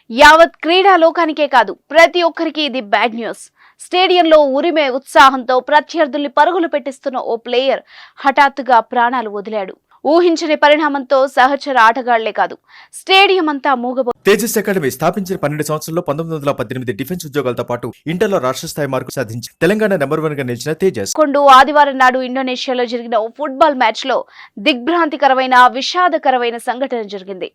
యావత్ క్రీడా లోకానికే కాదు ప్రతి ఒక్కరికి ఇది బ్యాడ్ న్యూస్. స్టేడియంలో ఉరిమే ఉత్సాహంతో ప్రత్యర్థుల్ని పరుగులు పెట్టిస్తున్న ఓ ప్లేయర్ హఠాత్తుగా ప్రాణాలు వదిలాడు. ఊహించని పరిణామంతో సహచర ఆటగాళ్లే కాదు స్టేడియం అంతా మూగబో. తేజస్ అకాడమీ స్థాపించిన 12 సంవత్సరంలో 1918 డిఫెన్స్ ఉద్యోగాలతో పాటు ఇంటర్లో రాష్ట్ర స్థాయి మార్కు సాధించి తెలంగాణ నెంబర్ 1 గా నిలిచిన తేజస్ ఆదివారం నాడు ఇండోనేషియాలో జరిగిన ఓ ఫుట్బాల్ మ్యాచ్ లో దిగ్భ్రాంతికరమైన విషాదకరమైన సంఘటన జరిగింది.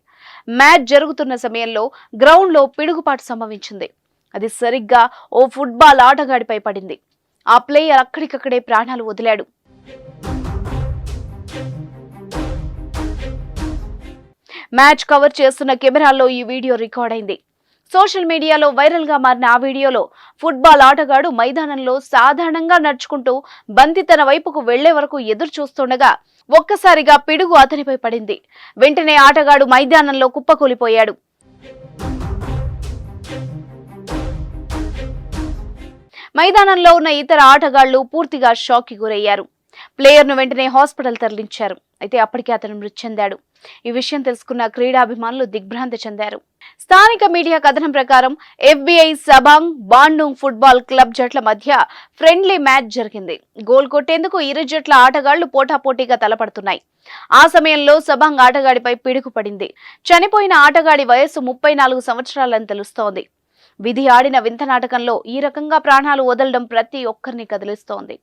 మ్యాచ్ జరుగుతున్న సమయంలో గ్రౌండ్ లో పిడుగుపాటు సంభవించింది. అది సరిగ్గా ఓ ఫుట్బాల్ ఆటగాడిపై పడింది. ఆ ప్లేయర్ అక్కడికక్కడే ప్రాణాలు వదిలాడు. మ్యాచ్ కవర్ చేస్తున్న కెమెరాల్లో ఈ వీడియో రికార్డ్ అయింది. సోషల్ మీడియాలో వైరల్ గా మారిన ఆ వీడియోలో ఫుట్బాల్ ఆటగాడు మైదానంలో సాధారణంగా నడుచుకుంటూ బంతి తన వైపుకు వెళ్లే వరకు ఎదురు చూస్తుండగా ఒక్కసారిగా పిడుగు అతనిపై పడింది. వెంటనే ఆటగాడు మైదానంలో కుప్పకూలిపోయాడు. మైదానంలో ఉన్న ఇతర ఆటగాళ్లు పూర్తిగా షాక్ కి గురయ్యారు. ప్లేయర్ ను వెంటనే హాస్పిటల్ తరలించారు. అయితే అప్పటికే అతను మృతి చెందాడు. ఈ విషయం తెలుసుకున్న క్రీడాభిమానులు దిగ్భ్రాంతి చెందారు. స్థానిక మీడియా కథనం ప్రకారం FBI Sabang Bandung football club జట్ల మధ్య ఫ్రెండ్లీ మ్యాచ్ జరిగింది. గోల్ కొట్టేందుకు ఇరు జట్ల ఆటగాళ్లు పోటాపోటీగా తలపడుతున్నాయి. ఆ సమయంలో సబాంగ్ ఆటగాడిపై పిడుగు పడింది. చనిపోయిన ఆటగాడి వయస్సు 34 సంవత్సరాలని తెలుస్తోంది. విధి ఆడిన వింత నాటకంలో ఈ రకంగా ప్రాణాలు వదలడం ప్రతి ఒక్కరిని కదిలిస్తోంది.